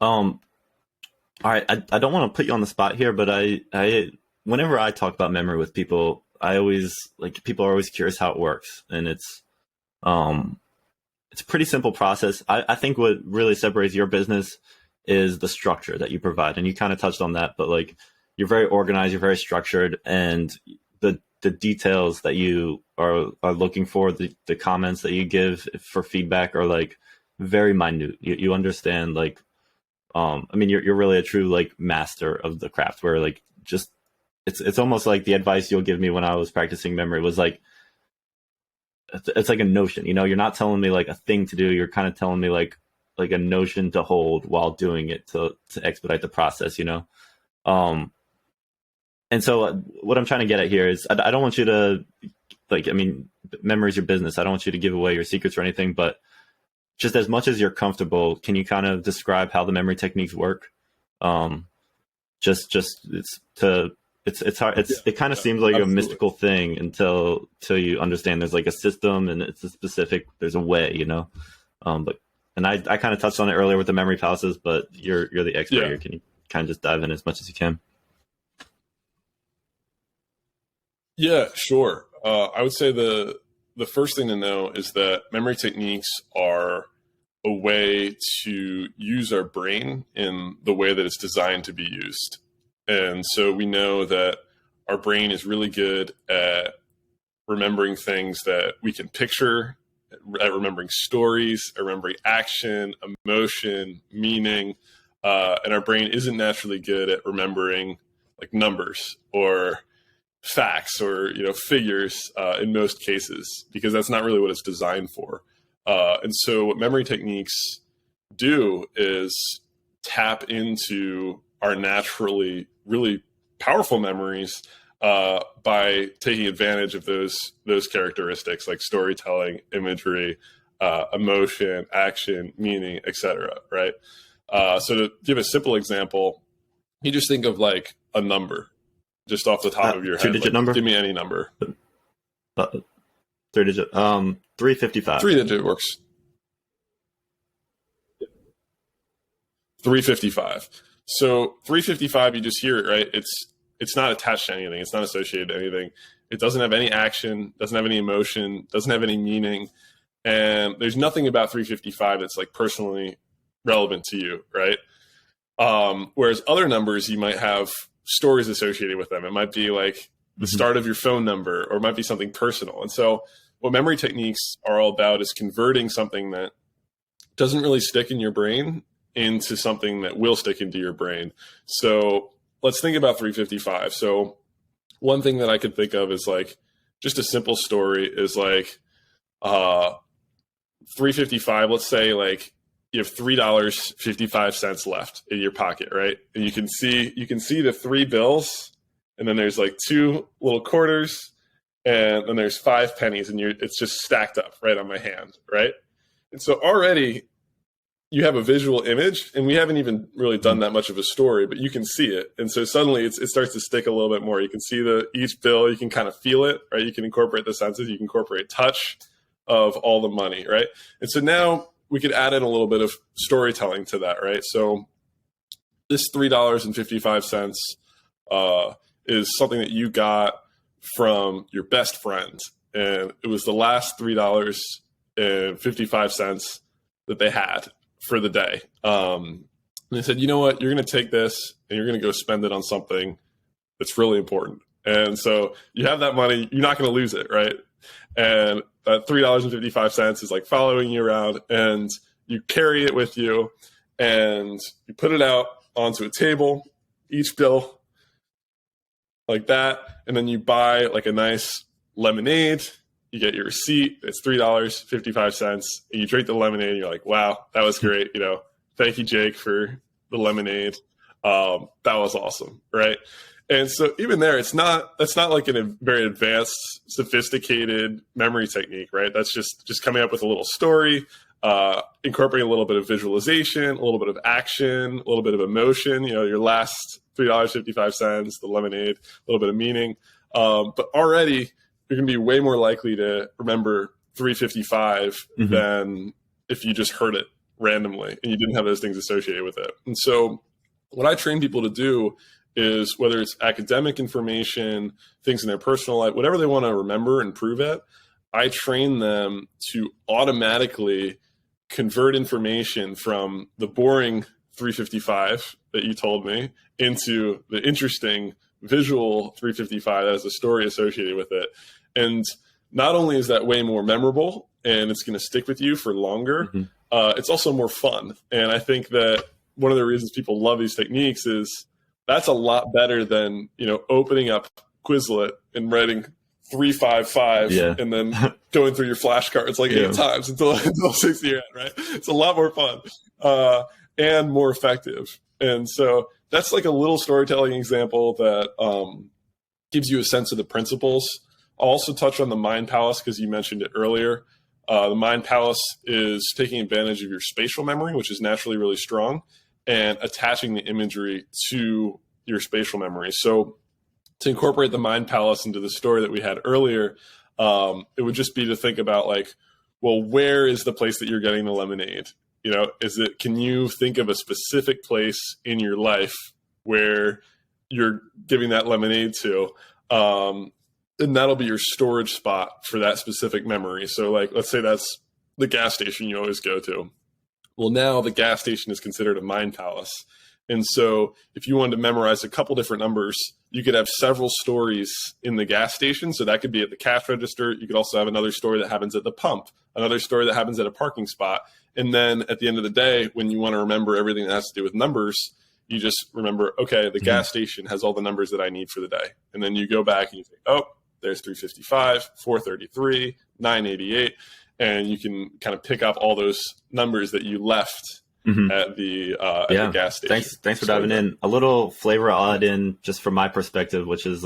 Um, all right, I don't want to put you on the spot here, but whenever I talk about memory with people, I always like people are always curious how it works, and um it's a pretty simple process. I think what really separates your business is the structure that you provide, and you kind of touched on that, but like you're very organized, you're very structured, and the details that you are looking for, the comments that you give for feedback are like very minute. You understand like I mean you're really a true like master of the craft where like just it's almost like the advice you'll give me when I was practicing memory was like it's like a notion, you know, you're not telling me like a thing to do, you're kind of telling me like a notion to hold while doing it to expedite the process, you know. um and so what I'm trying to get at here is I don't want you to like, I mean, memory is your business, I don't want you to give away your secrets or anything, but just as much as you're comfortable, can you kind of describe how the memory techniques work? um just it's hard. It kind of seems like a Absolutely. mystical thing until you understand there's like a system and it's a specific, there's a way, you know. But and I kind of touched on it earlier with the memory palaces, but you're the expert Yeah. here. Can you kind of just dive in as much as you can? Yeah, sure. I would say the first thing to know is that memory techniques are a way to use our brain in the way that it's designed to be used. And so we know that our brain is really good at remembering things that we can picture, at remembering stories, at remembering action, emotion, meaning. And our brain isn't naturally good at remembering like numbers or facts or figures in most cases, because that's not really what it's designed for. And so what memory techniques do is tap into our naturally really powerful memories by taking advantage of those characteristics like storytelling, imagery, emotion, action, meaning, etc. Right. So to give a simple example, you just think of like a number just off the top of your Two head. digit Like, number. give me any number. uh, Three digit. 355. 3-digit works. 355. So 355, you just hear it, right? It's not attached to anything. It's not associated to anything. It doesn't have any action, doesn't have any emotion, doesn't have any meaning. And there's nothing about 355 that's like personally relevant to you, right? Whereas other numbers, you might have stories associated with them. It might be like the start of your phone number, or it might be something personal. And so what memory techniques are all about is converting something that doesn't really stick in your brain into something that will stick into your brain. So let's think about 355. So one thing that I could think of is like just a simple story is like 355. Let's say like you have $3.55 left in your pocket, right? And you can see the three bills, and then there's like two little quarters, and then there's 5 pennies, and it's just stacked up right on my hand, right? And so already you have a visual image, and we haven't even really done that much of a story, but you can see it. And so suddenly it starts to stick a little bit more. You can see each bill, you can kind of feel it, right? You can incorporate the senses, you can incorporate touch of all the money, right? And so now we could add in a little bit of storytelling to that, right? So this $3.55 is something that you got from your best friend, and it was the last $3.55 that they had for the day. And they said, you know what, you're going to take this and you're going to go spend it on something that's really important. And so you have that money, you're not going to lose it, right? And that $3.55 is like following you around, and you carry it with you, and you put it out onto a table, each bill like that, and then you buy like a nice lemonade. You get your receipt, it's $3.55, and you drink the lemonade, and you're like, wow, that was great. Thank you, Jake, for the lemonade. That was awesome, right? And so even there, that's not like a very advanced, sophisticated memory technique, right? That's just coming up with a little story, incorporating a little bit of visualization, a little bit of action, a little bit of emotion. Your last $3.55, the lemonade, a little bit of meaning. But already you're going to be way more likely to remember 355 than if you just heard it randomly and you didn't have those things associated with it. And so what I train people to do is, whether it's academic information, things in their personal life, whatever they want to remember and prove it, I train them to automatically convert information from the boring 355 that you told me into the interesting visual 355 that has a story associated with it. And not only is that way more memorable and it's going to stick with you for longer, it's also more fun. And I think that one of the reasons people love these techniques is that's a lot better than, opening up Quizlet and writing 355 and then going through your flashcards like 8 times until 60 you're at, right? It's a lot more fun and more effective. And so that's like a little storytelling example that gives you a sense of the principles. I'll also touch on the Mind Palace because you mentioned it earlier. The Mind Palace is taking advantage of your spatial memory, which is naturally really strong, and attaching the imagery to your spatial memory. So to incorporate the Mind Palace into the story that we had earlier, it would just be to think about where is the place that you're getting the lemonade? Can you think of a specific place in your life where you're giving that lemonade to? And that'll be your storage spot for that specific memory. So let's say that's the gas station you always go to. Well, now the gas station is considered a Mind Palace. And so if you wanted to memorize a couple different numbers, you could have several stories in the gas station. So that could be at the cash register. You could also have another story that happens at the pump, another story that happens at a parking spot. And then at the end of the day, when you want to remember everything that has to do with numbers, you just remember, okay, the gas station has all the numbers that I need for the day. And then you go back and you think, oh, there's 355, 433, 988. And you can kind of pick up all those numbers that you left at the gas station. Thanks for diving in. A little flavor I'll add in just from my perspective, which is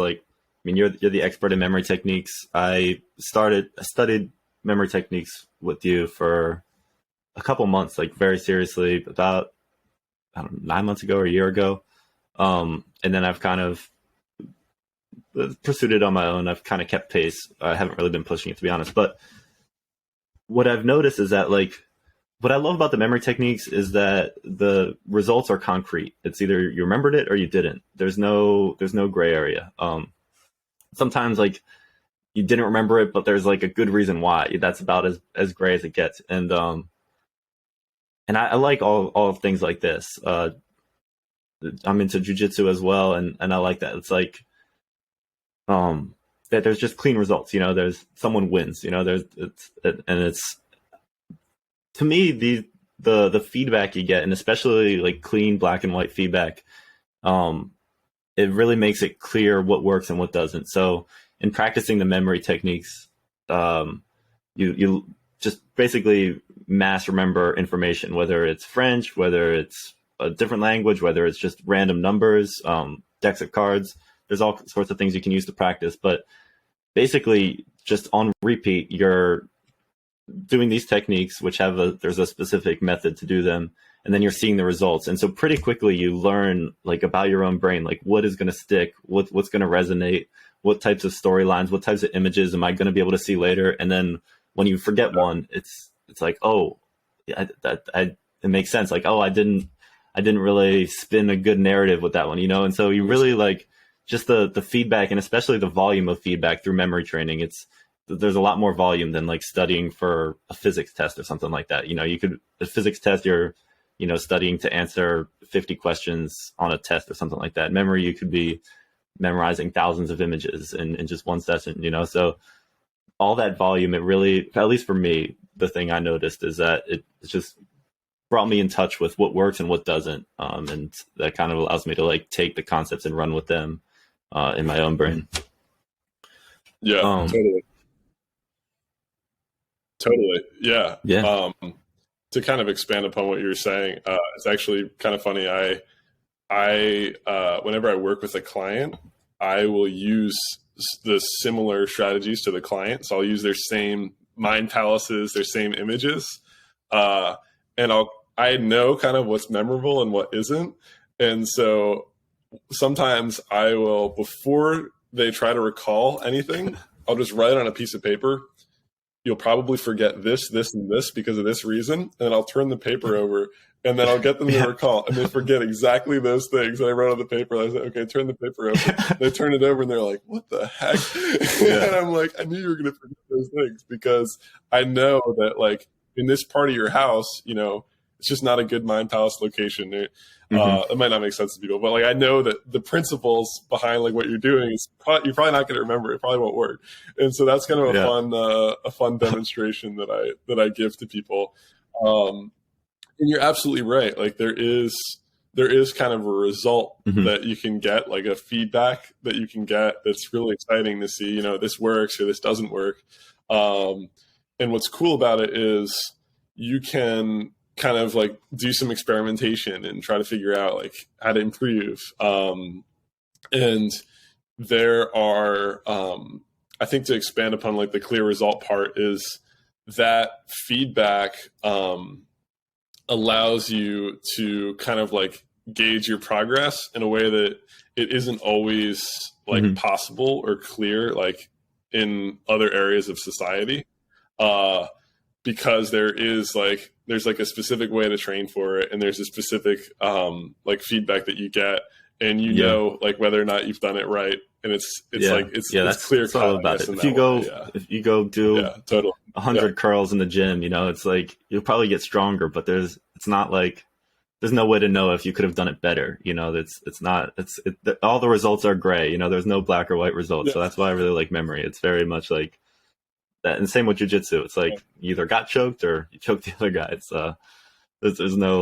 you're the expert in memory techniques. I studied memory techniques with you for a couple months, very seriously, about 9 months ago or a year ago. And then I've kind of pursued it on my own. I've kind of kept pace. I haven't really been pushing it, to be honest. But what I've noticed is that what I love about the memory techniques is that the results are concrete. It's either you remembered it or you didn't. There's no gray area. Sometimes you didn't remember it, but there's a good reason why. That's about as gray as it gets. And I like all things like this. I'm into jujitsu as well, and I like that. It's that there's just clean results. There's someone wins. It's to me the feedback you get, and especially clean black and white feedback, it really makes it clear what works and what doesn't. So in practicing the memory techniques, you just basically mass remember information, whether it's French, whether it's a different language, whether it's just random numbers, decks of cards. There's all sorts of things you can use to practice, but basically just on repeat, you're doing these techniques, which there's a specific method to do them, and then you're seeing the results. And so pretty quickly you learn about your own brain, what is going to stick, what's going to resonate, what types of storylines, what types of images am I going to be able to see later. And then when you forget one, it's it makes sense. I didn't really spin a good narrative with that one, And so you really just the feedback, and especially the volume of feedback through memory training. There's a lot more volume than studying for a physics test or something like that. A physics test, you're, studying to answer 50 questions on a test or something like that. Memory, you could be memorizing thousands of images in just one session, So all that volume, it really, at least for me, the thing I noticed is that it just brought me in touch with what works and what doesn't. And that kind of allows me to take the concepts and run with them in my own brain. Yeah, totally. Yeah. To kind of expand upon what you were saying, it's actually kind of funny. I whenever I work with a client, I will use the similar strategies to the client. So I'll use their same mind palaces, their same images, and I know kind of what's memorable and what isn't. And so sometimes I will, before they try to recall anything, I'll just write on a piece of paper, you'll probably forget this, this, and this because of this reason. And then I'll turn the paper over, and then I'll get them to recall, and they forget exactly those things that I wrote on the paper. I said, okay, turn the paper over. They turn it over, and they're like, what the heck? And I'm like, I knew you were going to forget those things, because I know that, like, in this part of your house, you know, it's just not a good mind palace location. It might not make sense to people, but like, I know that the principles behind like what you're doing is you're probably not going to remember. It probably won't work. And so that's kind of a fun demonstration that I give to people. And you're absolutely right. Like there is kind of a result that you can get, like a feedback that you can get that's really exciting to see, you know, this works or this doesn't work. And what's cool about it is you can kind of like do some experimentation and try to figure out like how to improve. And there are, I think, to expand upon like the clear result part, is that feedback allows you to kind of like gauge your progress in a way that it isn't always like possible or clear, like in other areas of society. Because there's like a specific way to train for it, and there's a specific like feedback that you get, and you know like whether or not you've done it right, and it's that's clear cut. All about it. If you go do 100 curls in the gym, you know, it's like you'll probably get stronger, but there's no way to know if you could have done it better. You know, all the results are gray. You know, there's no black or white results. So that's why I really like memory. It's very much like that. And same with jiu-jitsu. It's like you either got choked or you choked the other guy. It's there's no